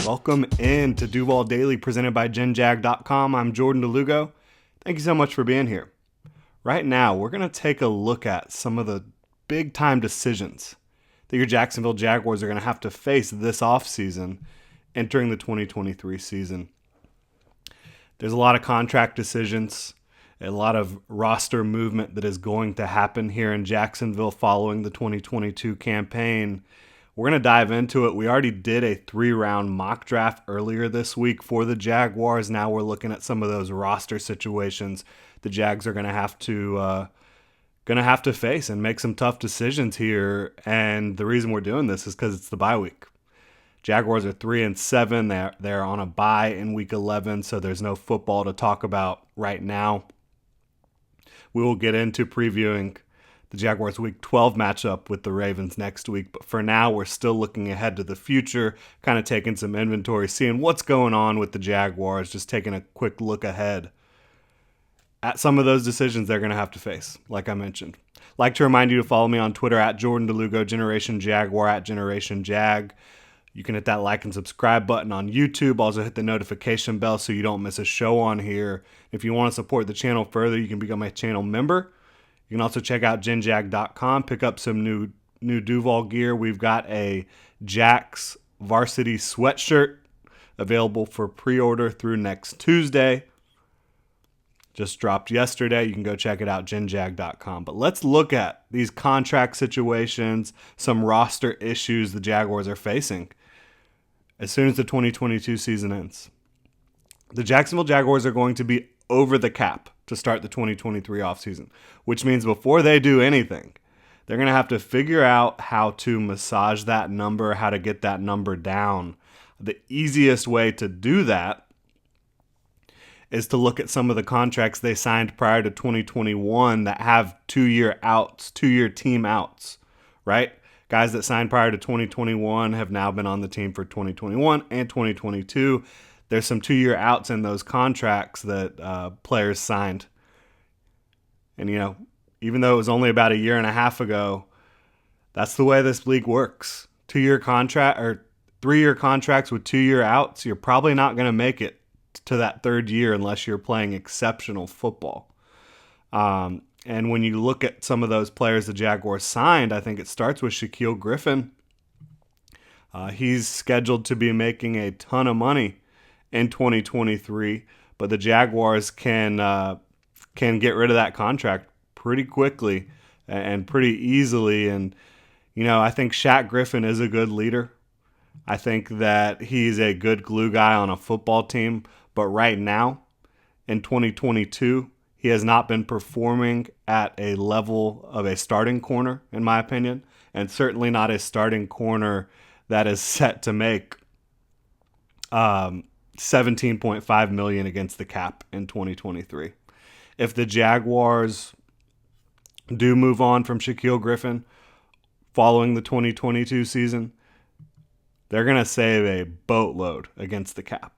Welcome in to Duval Daily presented by GenJag.com. I'm Jordan Lugo. Thank you so much for being here. Right now, we're going to take a look at some of the big-time decisions that your Jacksonville Jaguars are going to have to face this offseason entering the 2023 season. There's a lot of contract decisions, a lot of roster movement that is going to happen here in Jacksonville following the 2022 campaign. We're going to dive into it. We already did a 3-round mock draft earlier this week for the Jaguars. Now we're looking at some of those roster situations the Jags are going to have to face and make some tough decisions here. And the reason we're doing this is because it's the bye week. Jaguars are 3-7. They're on a bye in week 11, so there's no football to talk about right now. We will get into previewing the Jaguars week 12 matchup with the Ravens next week. But for now, we're still looking ahead to the future, kind of taking some inventory, seeing what's going on with the Jaguars, just taking a quick look ahead at some of those decisions they're going to have to face, like I mentioned. I'd like to remind you to follow me on Twitter at Jordan DeLugo, Generation Jaguar at Generation Jag. You can hit that like and subscribe button on YouTube. Also hit the notification bell so you don't miss a show on here. If you want to support the channel further, you can become a channel member. You can also check out GenJag.com, pick up some new Duval gear. We've got a Jax varsity sweatshirt available for pre-order through next Tuesday. Just dropped yesterday. You can go check it out, GenJag.com. But let's look at these contract situations, some roster issues the Jaguars are facing as soon as the 2022 season ends. The Jacksonville Jaguars are going to be over the cap to start the 2023 offseason, which means before they do anything, they're going to have to figure out how to massage that number, how to get that number down. The easiest way to do that is to look at some of the contracts they signed prior to 2021 that have 2-year outs, 2-year team outs, right? Guys that signed prior to 2021 have now been on the team for 2021 and 2022. There's some 2-year outs in those contracts that players signed. And, even though it was only about a year and a half ago, that's the way this league works. 2-year contract or 3-year contracts with 2-year outs, you're probably not going to make it to that third year unless you're playing exceptional football. And when you look at some of those players the Jaguars signed, I think it starts with Shaquille Griffin. He's scheduled to be making a ton of money in 2023, but the Jaguars can get rid of that contract pretty quickly and pretty easily. And, I think Shaq Griffin is a good leader. I think that he's a good glue guy on a football team. But right now, in 2022, he has not been performing at a level of a starting corner, in my opinion, and certainly not a starting corner that is set to make $17.5 million against the cap in 2023. If the Jaguars do move on from Shaquille Griffin following the 2022 season, they're going to save a boatload against the cap.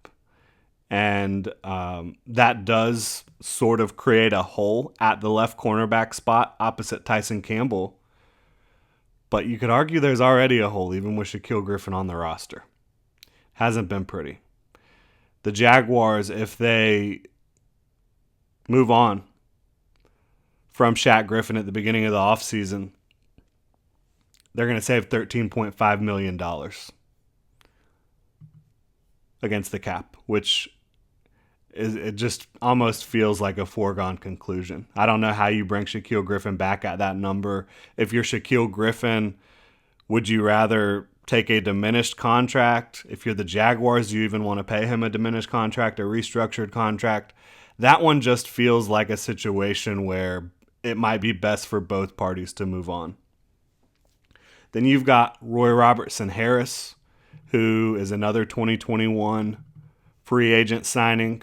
And that does sort of create a hole at the left cornerback spot opposite Tyson Campbell. But you could argue there's already a hole even with Shaquille Griffin on the roster. Hasn't been pretty. The Jaguars, if they move on from Shaq Griffin at the beginning of the offseason, they're going to save $13.5 million against the cap, which it just almost feels like a foregone conclusion. I don't know how you bring Shaquille Griffin back at that number. If you're Shaquille Griffin, would you rather take a diminished contract? If you're the Jaguars, do you even want to pay him a diminished contract, a restructured contract? That one just feels like a situation where it might be best for both parties to move on. Then you've got Roy Robertson Harris, who is another 2021 free agent signing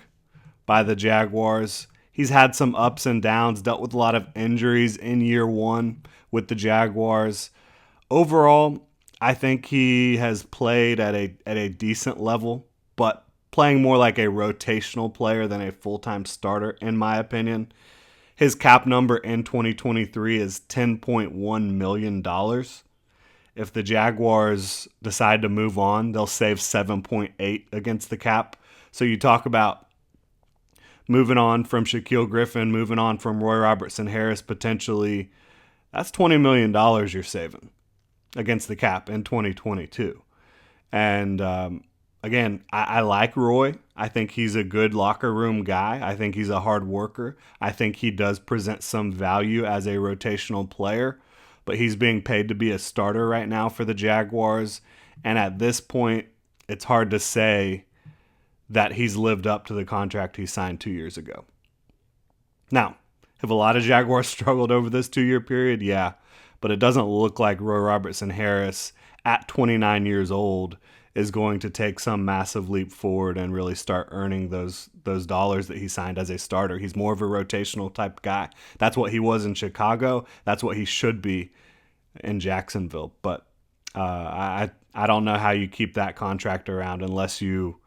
by the Jaguars. He's had some ups and downs, dealt with a lot of injuries in year one with the Jaguars. Overall, I think he has played at a decent level, but playing more like a rotational player than a full-time starter, in my opinion. His cap number in 2023 is $10.1 million. If the Jaguars decide to move on, they'll save 7.8 against the cap. So you talk about moving on from Shaquille Griffin, moving on from Roy Robertson Harris, potentially, that's $20 million you're saving against the cap in 2022. And again, I like Roy. I think he's a good locker room guy. I think he's a hard worker. I think he does present some value as a rotational player, but he's being paid to be a starter right now for the Jaguars. And at this point, it's hard to say that he's lived up to the contract he signed 2 years ago. Now, have a lot of Jaguars struggled over this 2-year period? Yeah, but it doesn't look like Roy Robertson Harris at 29 years old is going to take some massive leap forward and really start earning those dollars that he signed as a starter. He's more of a rotational type guy. That's what he was in Chicago. That's what he should be in Jacksonville. But I don't know how you keep that contract around unless you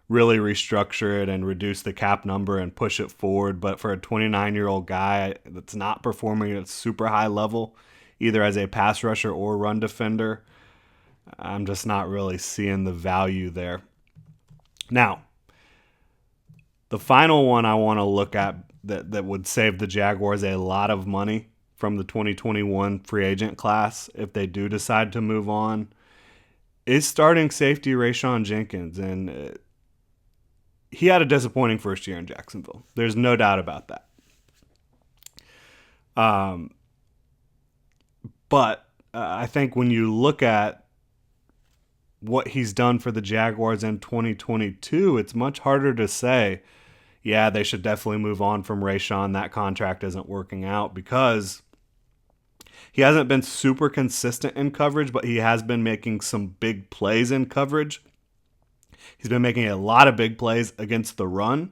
really restructure it and reduce the cap number and push it forward. But for a 29-year-old guy that's not performing at a super high level, either as a pass rusher or run defender, I'm just not really seeing the value there. Now, the final one I want to look at that would save the Jaguars a lot of money from the 2021 free agent class if they do decide to move on is starting safety Rayshawn Jenkins. And he had a disappointing first year in Jacksonville. There's no doubt about that. But I think when you look at what he's done for the Jaguars in 2022, it's much harder to say, yeah, they should definitely move on from Rayshawn. That contract isn't working out, because he hasn't been super consistent in coverage, but he has been making some big plays in coverage. He's been making a lot of big plays against the run.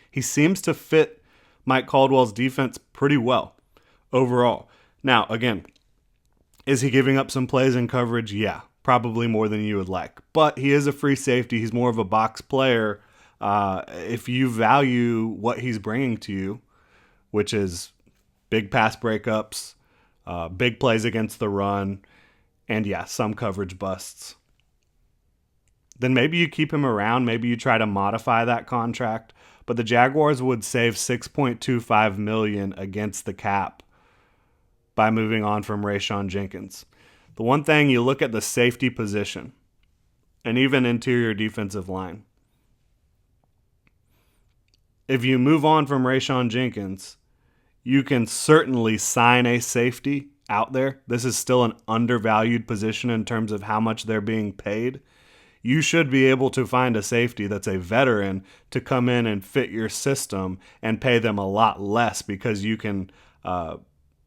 He seems to fit Mike Caldwell's defense pretty well overall. Now, again, is he giving up some plays in coverage? Yeah, probably more than you would like. But he is a free safety. He's more of a box player. If you value what he's bringing to you, which is big pass breakups, big plays against the run, and yeah, some coverage busts, then maybe you keep him around. Maybe you try to modify that contract. But the Jaguars would save $6.25 million against the cap by moving on from Rayshawn Jenkins. The one thing, you look at the safety position and even interior defensive line. If you move on from Rayshawn Jenkins, you can certainly sign a safety out there. This is still an undervalued position in terms of how much they're being paid. You should be able to find a safety that's a veteran to come in and fit your system and pay them a lot less, because you can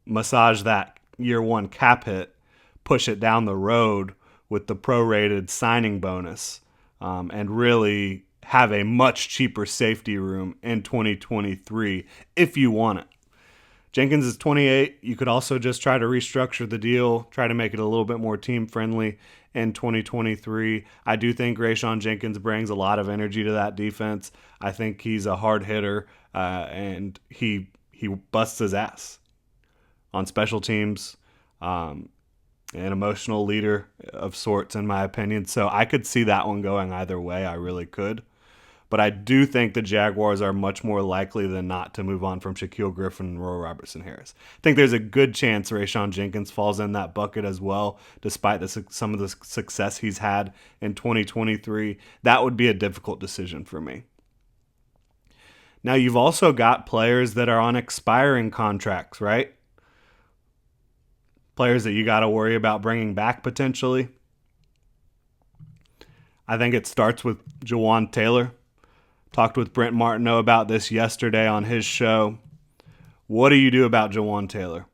massage that year one cap hit, push it down the road with the prorated signing bonus, and really have a much cheaper safety room in 2023 if you want it. Jenkins is 28. You could also just try to restructure the deal, try to make it a little bit more team-friendly in 2023. I do think Rayshawn Jenkins brings a lot of energy to that defense. I think he's a hard hitter, and he busts his ass on special teams, an emotional leader of sorts, in my opinion. So I could see that one going either way. I really could. But I do think the Jaguars are much more likely than not to move on from Shaquille Griffin and Roy Robertson Harris. I think there's a good chance Rayshawn Jenkins falls in that bucket as well, despite some of the success he's had in 2023. That would be a difficult decision for me. Now, you've also got players that are on expiring contracts, right? Players that you got to worry about bringing back potentially. I think it starts with Jawan Taylor. Talked with Brent Martineau about this yesterday on his show. What do you do about Jawan Taylor?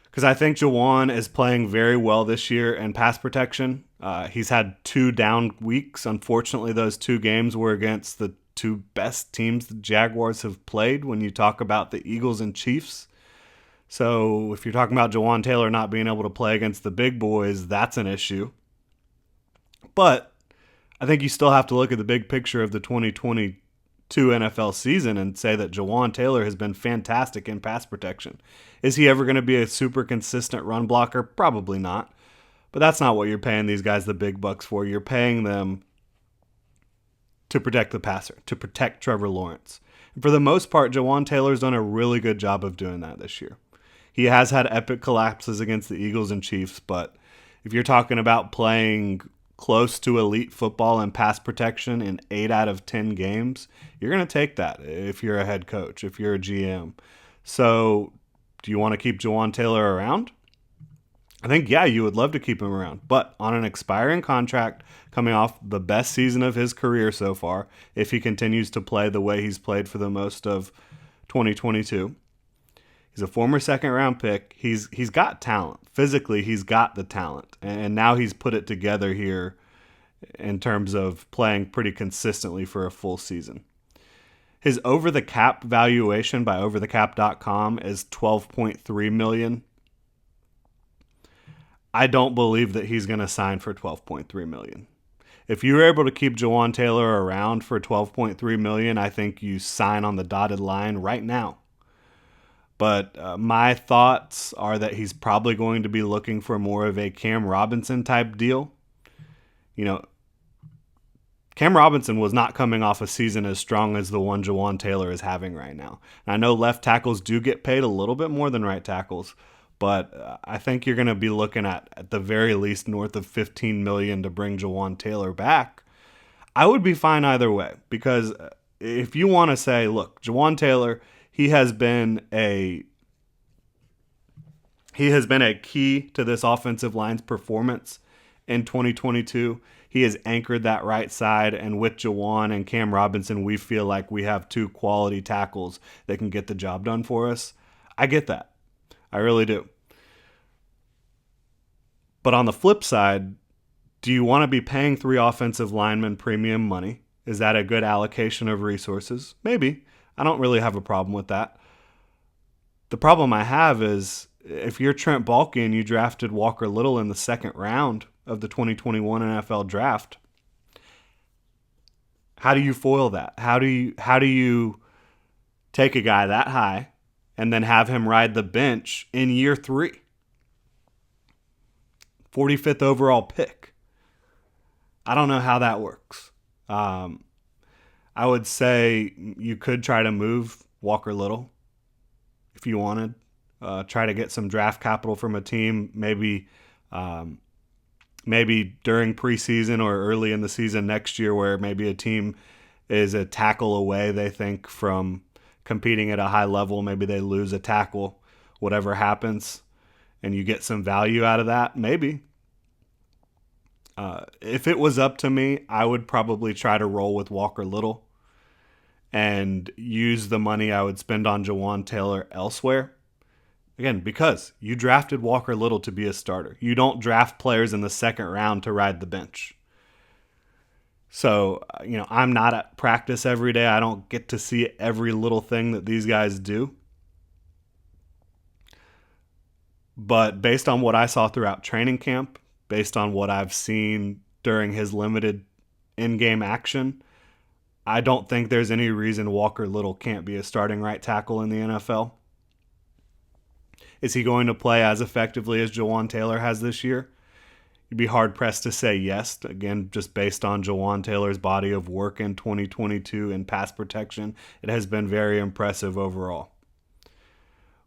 Because I think Jawan is playing very well this year in pass protection. He's had 2 down weeks. Unfortunately, those 2 games were against the 2 best teams the Jaguars have played when you talk about the Eagles and Chiefs. So if you're talking about Jawan Taylor not being able to play against the big boys, that's an issue. But I think you still have to look at the big picture of the 2022 two NFL season and say that Jawan Taylor has been fantastic in pass protection. Is he ever going to be a super consistent run blocker? Probably not. But that's not what you're paying these guys the big bucks for. You're paying them to protect the passer, to protect Trevor Lawrence. And for the most part, Jawan Taylor's done a really good job of doing that this year. He has had epic collapses against the Eagles and Chiefs, but if you're talking about playing close to elite football and pass protection in 8 out of 10 games, you're going to take that if you're a head coach, if you're a GM. So do you want to keep Jawan Taylor around? I think, yeah, you would love to keep him around. But on an expiring contract, coming off the best season of his career so far, if he continues to play the way he's played for the most of 2022, he's a former second-round pick. He's got talent. Physically, he's got the talent. And now he's put it together here in terms of playing pretty consistently for a full season. His over-the-cap valuation by overthecap.com is $12.3 million. I don't believe that he's going to sign for $12.3 million. If you were able to keep Jawan Taylor around for $12.3 million, I think you sign on the dotted line right now. But my thoughts are that he's probably going to be looking for more of a Cam Robinson type deal. You know, Cam Robinson was not coming off a season as strong as the one Jawan Taylor is having right now. And I know left tackles do get paid a little bit more than right tackles, but I think you're going to be looking at the very least north of $15 million to bring Jawan Taylor back. I would be fine either way, because if you want to say, look, Jawan Taylor, he has been a key to this offensive line's performance in 2022. He has anchored that right side, and with Jawan and Cam Robinson, we feel like we have two quality tackles that can get the job done for us. I get that. I really do. But on the flip side, do you want to be paying 3 offensive linemen premium money? Is that a good allocation of resources? Maybe. I don't really have a problem with that. The problem I have is if you're Trent Baalke and you drafted Walker Little in the second round of the 2021 NFL draft, how do you foil that? How do you take a guy that high and then have him ride the bench in year 3? 45th overall pick. I don't know how that works. I would say you could try to move Walker Little if you wanted. Try to get some draft capital from a team, maybe during preseason or early in the season next year, where maybe a team is a tackle away, they think, from competing at a high level. Maybe they lose a tackle, whatever happens, and you get some value out of that, maybe. If it was up to me, I would probably try to roll with Walker Little and use the money I would spend on Jawan Taylor elsewhere. Again, because you drafted Walker Little to be a starter. You don't draft players in the second round to ride the bench. So, I'm not at practice every day. I don't get to see every little thing that these guys do. But based on what I saw throughout training camp, based on what I've seen during his limited in-game action, I don't think there's any reason Walker Little can't be a starting right tackle in the NFL. Is he going to play as effectively as Jawan Taylor has this year? You'd be hard-pressed to say yes, again, just based on Jawan Taylor's body of work in 2022 in pass protection. It has been very impressive overall.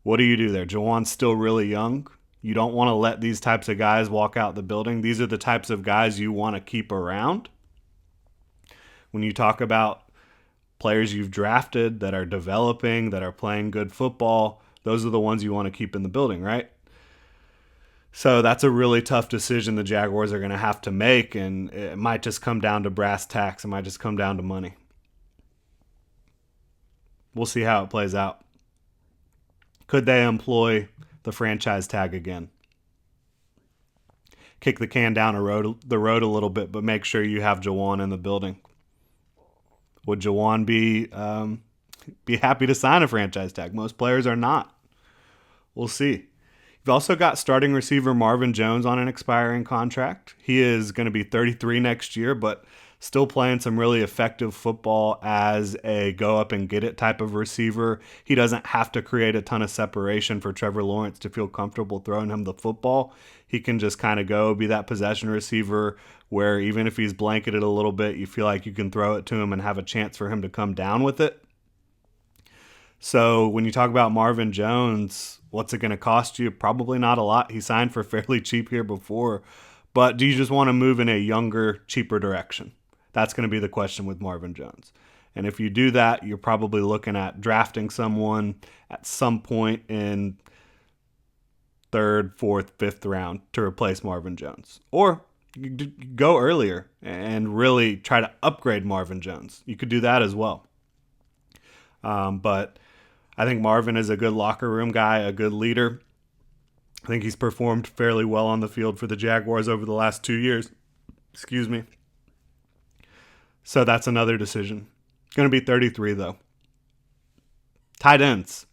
What do you do there? Jawan's still really young. You don't want to let these types of guys walk out the building. These are the types of guys you want to keep around. When you talk about players you've drafted that are developing, that are playing good football, those are the ones you want to keep in the building, right? So that's a really tough decision the Jaguars are going to have to make, and it might just come down to brass tacks. It might just come down to money. We'll see how it plays out. Could they employ the franchise tag again? Kick the can down the road a little bit, but make sure you have Jawan in the building. Would Jawan be happy to sign a franchise tag? Most players are not. We'll see. You've also got starting receiver Marvin Jones on an expiring contract. He is going to be 33 next year, but Still playing some really effective football as a go up and get it type of receiver. He doesn't have to create a ton of separation for Trevor Lawrence to feel comfortable throwing him the football. He can just kind of go be that possession receiver where even if he's blanketed a little bit, you feel like you can throw it to him and have a chance for him to come down with it. So when you talk about Marvin Jones, what's it going to cost you? Probably not a lot. He signed for fairly cheap here before. But do you just want to move in a younger, cheaper direction? That's going to be the question with Marvin Jones. And if you do that, you're probably looking at drafting someone at some point in third, fourth, fifth round to replace Marvin Jones. Or you go earlier and really try to upgrade Marvin Jones. You could do that as well. But I think Marvin is a good locker room guy, a good leader. I think he's performed fairly well on the field for the Jaguars over the last 2 years. Excuse me. So that's another decision. Going to be 33, though. Tight ends.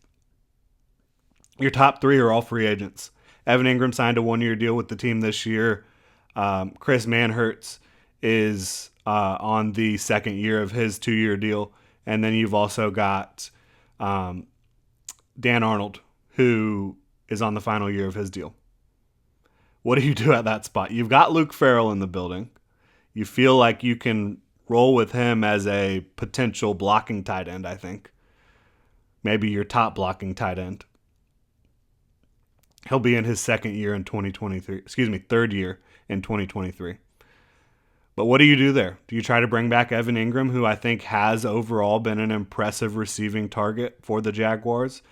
Your top three are all free agents. Evan Ingram signed a 1-year deal with the team this year. Chris Manhertz is on the second year of his 2-year deal. And then you've also got Dan Arnold, who is on the final year of his deal. What do you do at that spot? You've got Luke Farrell in the building. You feel like you can roll with him as a potential blocking tight end, I think. Maybe your top blocking tight end. He'll be in his second year in 2023. Third year in 2023. But what do you do there? Do you try to bring back Evan Ingram, who I think has overall been an impressive receiving target for the Jaguars?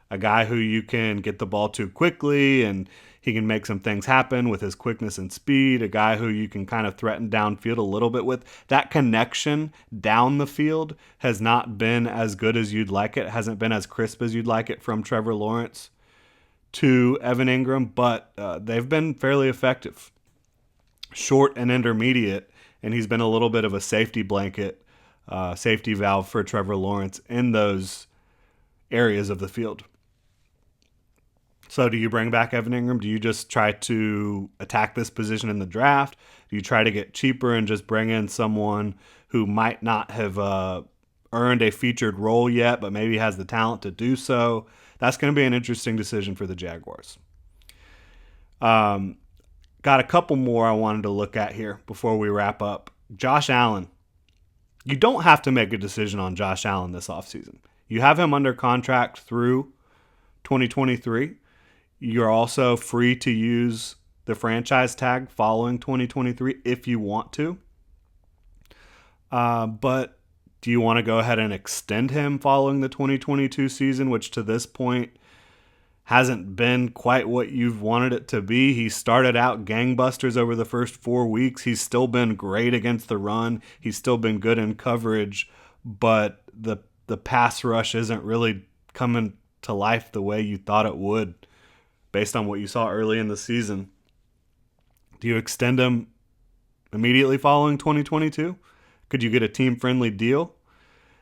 A guy who you can get the ball to quickly and he can make some things happen with his quickness and speed. A guy who you can kind of threaten downfield a little bit with. That connection down the field has not been as good as you'd like it. Hasn't been as crisp as you'd like it from Trevor Lawrence to Evan Ingram, but they've been fairly effective. Short and intermediate, and he's been a little bit of a safety blanket, safety valve for Trevor Lawrence in those areas of the field. So do you bring back Evan Ingram? Do you just try to attack this position in the draft? Do you try to get cheaper and just bring in someone who might not have earned a featured role yet, but maybe has the talent to do so? That's going to be an interesting decision for the Jaguars. Got a couple more I wanted to look at here before we wrap up. Josh Allen. You don't have to make a decision on Josh Allen this offseason. You have him under contract through 2023. You're also free to use the franchise tag following 2023 if you want to. But do you want to go ahead and extend him following the 2022 season, which to this point hasn't been quite what you've wanted it to be? He started out gangbusters over the first 4 weeks. He's still been great against the run. He's still been good in coverage, but the pass rush isn't really coming to life the way you thought it would based on what you saw early in the season. Do you extend him immediately following 2022? Could you get a team-friendly deal?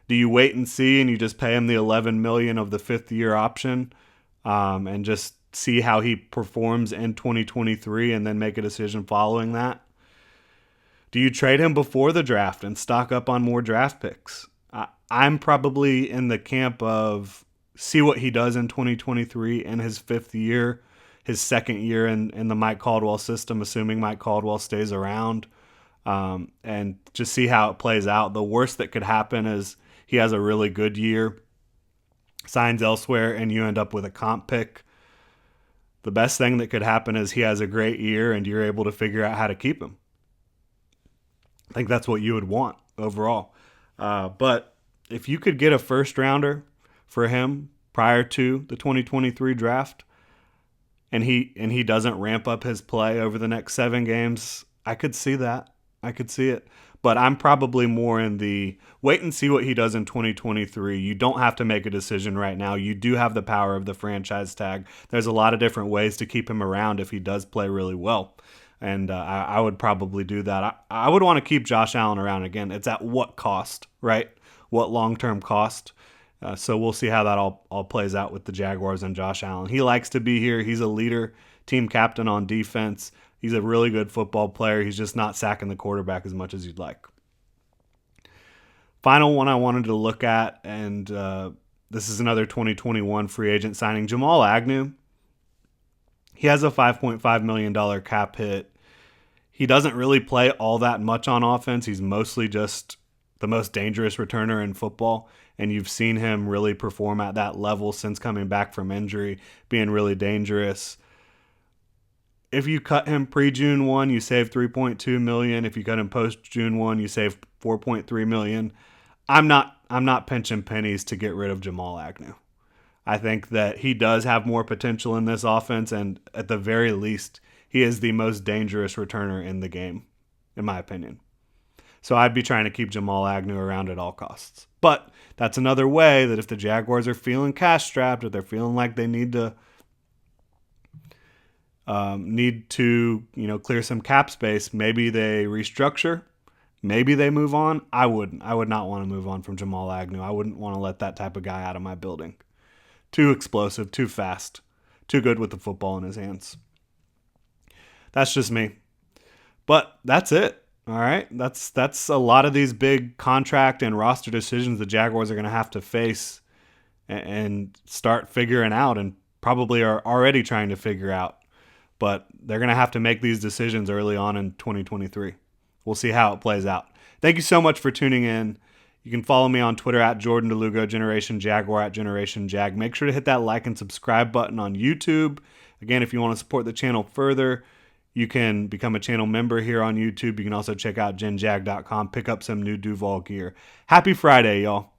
Do you wait and see and you just pay him the $11 million of the fifth-year option and just see how he performs in 2023 and then make a decision following that? Do you trade him before the draft and stock up on more draft picks? I'm probably in the camp of see what he does in 2023 in his fifth year, his second year in the Mike Caldwell system, assuming Mike Caldwell stays around, and just see how it plays out. The worst that could happen is he has a really good year, signs elsewhere, and you end up with a comp pick. The best thing that could happen is he has a great year and you're able to figure out how to keep him. I think that's what you would want overall. But if you could get a first rounder for him prior to the 2023 draft and he doesn't ramp up his play over the next 7 games, I could see that. I could see it. But I'm probably more in the wait and see what he does in 2023. You don't have to make a decision right now. You do have the power of the franchise tag. There's a lot of different ways to keep him around if he does play really well. And I would probably do that. I would want to keep Josh Allen around. Again, it's at what cost, right? What long-term cost? So we'll see how that all plays out with the Jaguars and Josh Allen. He likes to be here. He's a leader, team captain on defense. He's a really good football player. He's just not sacking the quarterback as much as you'd like. Final one I wanted to look at, and this is another 2021 free agent signing, Jamal Agnew. He has a $5.5 million cap hit. He doesn't really play all that much on offense. He's mostly just the most dangerous returner in football, and you've seen him really perform at that level since coming back from injury, being really dangerous. If you cut him pre-June 1, you save $3.2 million. If you cut him post-June 1, you save $4.3 million. I'm not pinching pennies to get rid of Jamal Agnew. I think that he does have more potential in this offense, and at the very least, he is the most dangerous returner in the game, in my opinion. So I'd be trying to keep Jamal Agnew around at all costs. But that's another way that if the Jaguars are feeling cash strapped, or they're feeling like they need to clear some cap space, maybe they restructure. Maybe they move on. I would not want to move on from Jamal Agnew. I wouldn't want to let that type of guy out of my building. Too explosive, too fast, too good with the football in his hands. That's just me. But that's it. All right. That's a lot of these big contract and roster decisions the Jaguars are going to have to face and start figuring out, and probably are already trying to figure out. But they're going to have to make these decisions early on in 2023. We'll see how it plays out. Thank you so much for tuning in. You can follow me on Twitter at Jordan DeLugo, Generation Jaguar at Generation Jag. Make sure to hit that like and subscribe button on YouTube. Again, if you want to support the channel further, you can become a channel member here on YouTube. You can also check out genjag.com, pick up some new Duval gear. Happy Friday, y'all.